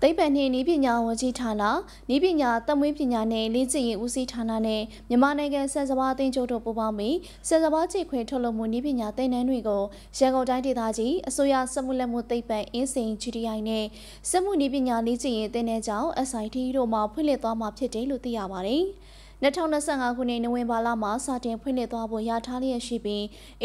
သိပ္ပံနှင့်နည်းပညာဝန်ကြီးဌာန၊နည်းပညာသက်မွေးပညာနှင့်လေ့ကျင့်ရေးဦးစီးဌာနနှင့်မြန်မာနိုင်ငံဆန်စပါးအသင်းချုပ်တို့ပူးပေါင်းပြီးဆန်စပါးကြေခွဲထုတ်လုပ်မှုနည်းပညာသင်တန်းတွေကိုရန်ကုန်တိုင်းဒေသကြီးအစိုးရစက်မှုလက်မှုသိပ္ပံအင်းစိန် GTI နဲ့စက်မှုနည်းပညာလေ့ကျင့်ရေးသင်တန်းကျောင်း SIT တို့မှဖွင့်လှစ်သွားမှာဖြစ်တယ်လို့သိရပါတယ်။2025 ခုနှစ်နိုဝင်ဘာလမှာစတင်ဖွင့်လှစ်သွားဖို့ရထားလျက်ရှိပြီး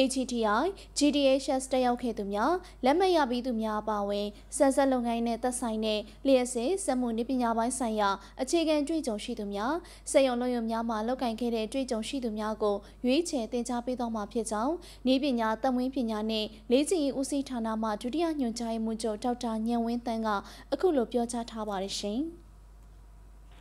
HTI, GDHS တက်ရောက်ခဲ့သူများလက်မှတ်ရပြီးသူများအပါအဝင်စက်လုပ်ငန်းနဲ့သက်ဆိုင်တဲ့လျှက်စစ်စက်မှုနည်းပညာပိုင်းဆိုင်ရာအခြေခံတွေ့ကြုံရှိသူများစက်ရုံလုပ်ရုံများမှာလုပ်ကိုင်ခဲ့တဲ့တွေ့ကြုံရှိသူများကိုရွေးချယ်သင်ကြားပေးသွားမှာဖြစ်ကြောင်းနည်းပညာသက်မွေးပညာနဲ့လေ့ကျင့်ရေးဦးစီးဌာနမှဒုတိယညွှန်ကြားရေးမှူးချုပ်ဒေါက်တာညံဝင်းသန်းကအခုလိုပြောကြားထားပါတယ်ရှင်။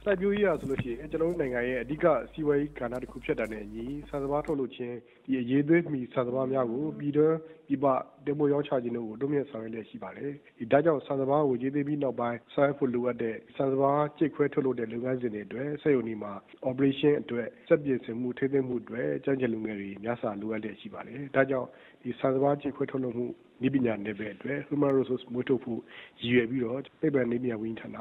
စိုက်ပျိုးရေးရဆိုလို့ရှိရင်ကျွန်တော်တို့နိုင်ငံရဲ့အဓိကစီးပွားရေးကဏ္ဍတစ်ခုဖြစ်တာနဲ့အညီဆန်စပါးထုတ်လုပ်ခြင်းဒီအရေးသွေးမီဆန်စပါးများကိုပြည်တွင်းပြည်ပတင်ပို့ရောင်းချခြင်းတို့ကိုတိုးမြင့်ဆောင်ရွက်လျက်ရှိပါတယ်။ဒီဒါကြောင့်ဆန်စပါးကိုရေးသွေးပြီးနောက်ပိုင်းဆောင်ရွက်ဖို့လိုအပ်တဲ့ဆန်စပါးကြိတ်ခွဲထုတ်လုပ်တဲ့လုပ်ငန်းစဉ်တွေအတွက်စက်ရုံတွေမှာ operation အတွက်စက်ပြင်ဆင်မှုထိန်းသိမ်းမှုအတွက်ကြမ်းကြုတ်လူငယ်တွေများစွာလိုအပ်လျက်ရှိပါတယ်။ဒါကြောင့်ဒီဆန်စပါးကြိတ်ခွဲထုတ်လုပ်မှုနည်းပညာနယ်ပယ်အတွက် Human Resource မွေးထုတ်ဖို့ရည်ရွယ်ပြီးတော့သိပ္ပံနည်းပညာဝန်ကြီးဌာန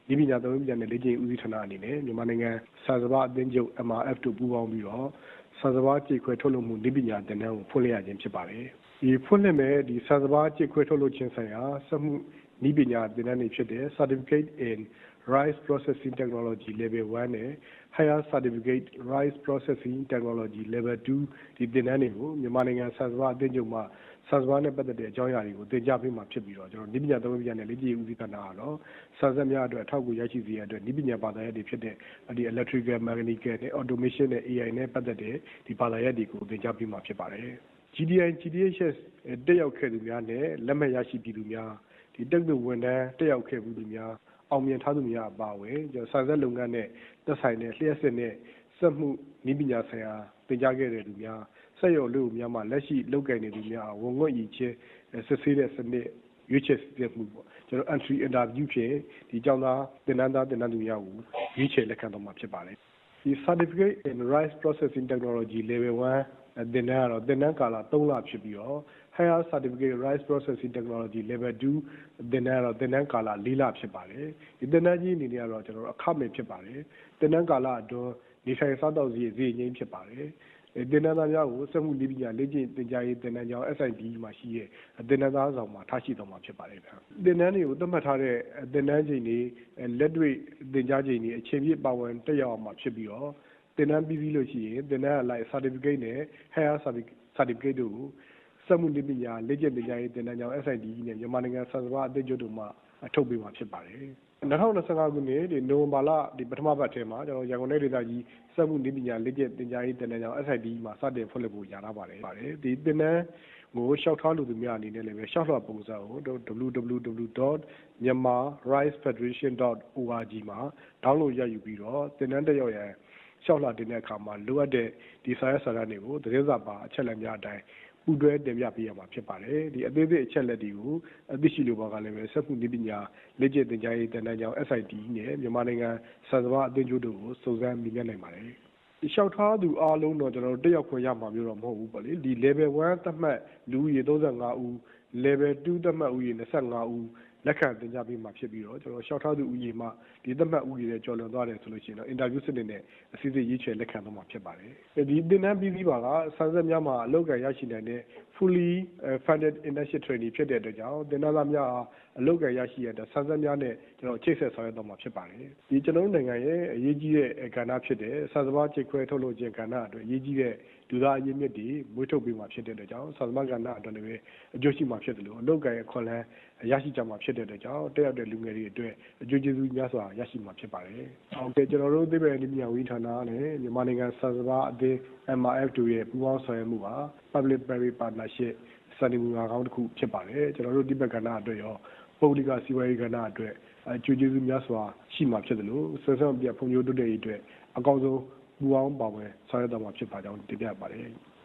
နည်းပညာသုံးပညာနဲ့လေ့ကျင့်ဦးစီးဌာနအနေနဲ့မြန်မာနိုင်ငံဆန်စပါးအသင်းချုပ် MRF တို့ပူးပေါင်းပြီးတော့ဆန်စပါးကြေခွဲထုတ်လုပ်မှုနည်းပညာသင်တန်းကိုဖွင့်လှစ်ရခြင်းဖြစ်ပါတယ်။ဒီဖွင့်လှစ်မဲ့ဒီဆန်စပါးကြေခွဲထုတ်လုပ်ခြင်းဆိုင်ရာစက်မှုနည်းပညာသင်တန်းတွေဖြစ်တဲ့ Certificate in Rice Processing Technology Level 1နဲ့ Higher Certificate Rice Processing Technology Level 2ဒီသင်တန်းတွေကိုမြန်မာနိုင်ငံဆန်စပါးအသင်းချုပ်မှဆန်စပါးနဲ့ပတ်သက်တဲ့အကြောင်းအရာတွေကိုသင်ကြားပေးမှာဖြစ်ပြီးတော့ကျွန်တော်နည်းပညာသုံးပညာနဲ့လေ့ကျင့်ရေးဦးစီးဌာနကတော့ဆန်စက်များအတွက်အထောက်အကူရရှိစေရတဲ့နည်းပညာဘာသာရပ်တွေဖြစ်တဲ့ဒီ Electrical, Mechanical နဲ့ Automation နဲ့ AI နဲ့ပတ်သက်တဲ့ဒီဘာသာရပ်တွေကိုသင်ကြားပေးမှာဖြစ်ပါတယ်။ GDI, GDHS တက်ရောက်ခဲ့သူများနဲ့လက်မှတ်ရရှိပြည်သူများဒီတက္ကသိုလ်ဝန်ထမ်းတက်ရောက်ခဲ့သူများအောင်မြင်ထားသူများအပါအဝင်ဆန်စက်လုပ်ငန်းနဲ့သက်ဆိုင်တဲ့လျှက်စစ်နဲ့စက်မှုနည်းပညာဆိုင်ရာသင်ကြားခဲ့တဲ့သူများစက်ရုံလုပ်များမှာလက်ရှိလုပ်ကိုင်နေသူများဝန်ခွင့်ရည်ချင်းစစ်ဆေးတဲ့စနစ်ရွေးချယ်စစ်မှုပေါ့ကျွန်တော် entry interview ဖြင့်ဒီကျောင်းသားသင်တန်းသားသင်တန်းသူများကိုရွေးချယ်လက်ခံတော့မှာဖြစ်ပါတယ်ဒီ Certificate in Rice Processing Technology Level 1သင်တန်းကတော့သင်တန်းကာလ3လဖြစ်ပြီးတော့ Higher Certificate Rice Processing Technology Level 2သင်တန်းကတော့သင်တန်းကာလ4လဖြစ်ပါတယ်ဒီသင်တန်းကြီးအနေနဲ့ကတော့ကျွန်တော်အခမဲ့ဖြစ်ပါတယ်သင်တန်းကာလအတွင်းနေထိုင်စားသောက်ဈေးငြိမ်းဖြစ်ပါတယ်သင်တန်းသားများကိုစက်မှုနည်းပညာလေ့ကျင့်သင်ကြားရေးသင်တန်းကျောင်း SIT မှာရှိတဲ့သင်တန်းသားဆောင်မှာထားရှိသွားမှာဖြစ်ပါတယ်ဗျ။သင်တန်းတွေကိုသတ်မှတ်ထားတဲ့သင်တန်းချိန်တွေလက်တွေ့သင်ကြားချိန်တွေအချိန်ပြည့်ပါဝင်တက်ရောက်အောင်မှာဖြစ်ပြီးတော့သင်တန်းပြီးပြီလို့ရှိရင်သင်တန်းအလိုက် Certificate နဲ့ Higher Certificate တို့ကိုစက်မှုနည်းပညာလေ့ကျင့်သင်ကြားရေးသင်တန်းကျောင်း SIT နဲ့မြန်မာနိုင်ငံဆန်စပါးအသင်းချုပ်တို့မှထုတ်ပေးမှာဖြစ်ပါတယ်။2025ခုနှစ်ဒီနိုဝင်ဘာလဒီပထမပတ်ထဲမှာကျွန်တော်ရန်ကုန်တိုင်းဒေသကြီးစက်မှုနည်းပညာလေ့ကျင့်သင်ကြားရေးသင်တန်းကျောင်း SIT မှာစတင်ဖွင့်လှစ်ဖို့ရထားပါတယ်။ဒီသင်တန်းကိုလျှောက်ထားလူသူများအနေနဲ့လည်းပဲလျှောက်လွှာပုံစံကို www.myanmarricefederation.org မှာ download ရယူပြီးတော့သင်တန်းတက်ရောက်ရန်လျှောက်လွှာတင်တဲ့အခါမှာလိုအပ်တဲ့ဒီစာရွက်စာတမ်းတွေကိုသတင်းစာပါအချက်အလက်များအတိုင်းပူးတွဲတင်ပြပေးရမှာဖြစ်ပါတယ်ဒီအသေးစိတ်အချက်လက်တွေကိုအသိရှိလိုပါကလည်းပဲစက်မှုနည်းပညာလေ့ကျင့်သင်ကြားရေးသင်တန်းကျောင်း SIT နဲ့မြန်မာနိုင်ငံဆန်စပါးအသင်းချုပ်တို့ကိုစုံစမ်းမြင်မြတ်နိုင်ပါတယ်ဒီလျှောက်ထားသူအားလုံးတော့ကျွန်တော်တို့တက်ရောက်ခွင့်ရမှာမျိုးတော့မဟုတ်ဘူးပေါ့လေဒီ level 1သတ်မှတ်လူဦးရေ35ဦး level 2သတ်မှတ်ဦးရေ25ဦးလက်ခံသင်ကြားပေးမှာဖြစ်ပြီးတော့ကျွန်တော်လျှောက်ထားသူဦးရေမှဒီသတ်မှတ်ဦးရေနဲ့ကျော်လွန်သွားတယ်ဆိုလို့ရှိရင်တော့ interview စနစ်နဲ့အစီအစဉ်ရေးချယ်လက်ခံတော့မှာဖြစ်ပါတယ်ဒီသင်တန်းပြီးပြီးပါကဆန်စက်များမှာအလုပ်အကိုင်ရရှိနိုင်တဲ့ fully funded internship training ဖြစ်တဲ့အတွက်ကြောင့်သင်တန်းသားများအားအလုပ်အကိုင်ရရှိရတဲ့ဆန်စက်များနဲ့ကျွန်တော်ချိတ်ဆက်ဆောင်ရွက်တော့မှာဖြစ်ပါတယ်ဒီကျွန်တော်တို့နိုင်ငံရဲ့အရေးကြီးတဲ့ကဏ္ဍဖြစ်တဲ့ဆန်စပါးချိတ်ခွဲထုတ်လုပ်ခြင်းကဏ္ဍအတွက်အရေးကြီးတဲ့လူသားအရင်းမြစ်တွေမွေးထုတ်ပေးမှာဖြစ်တဲ့အတွက်ကြောင့်ဆန်စပါးကဏ္ဍအတွက်လည်းပဲအကျိုးရှိမှာဖြစ်တယ်လို့အလုပ်အကိုင်အခွင့်အလမ်းရရှိကြမှာဖြစ်တဲ့အတွက်ကြောင့်တက်ရောက်တဲ့လူငယ်တွေအတွက်အကျိုးကျေးဇူးများစွာရရှိမှာဖြစ်ပါတယ်။ဟုတ်ကဲ့ကျွန်တော်တို့သိပ္ပံနည်းပညာဝန်ကြီးဌာနနဲ့မြန်မာနိုင်ငံဆန်စပါးအသင်း MRF တို့ရဲ့ပူးပေါင်းဆောင်ရွက်မှုဟာ Public Private Partnership စတင်မှုကောင်းတစ်ခုဖြစ်ပါတယ်။ကျွန်တော်တို့ဒီဘက်ကဏ္ဍအတွက်ရောပုဂ္ဂလိကစီးပွားရေးကဏ္ဍအတွက်အကျိုးကျေးဇူးများစွာရှိမှာဖြစ်တယ်လို့ဆွေးနွေးပြဖွံ့ဖြိုးတိုးတက်ရေးအတွက်အကောင်းဆုံးပူးပေါင်းပါဝင်ဆောင်ရွက်သွားမှာဖြစ်ပါကြောင်းတင်ပြပါတယ်။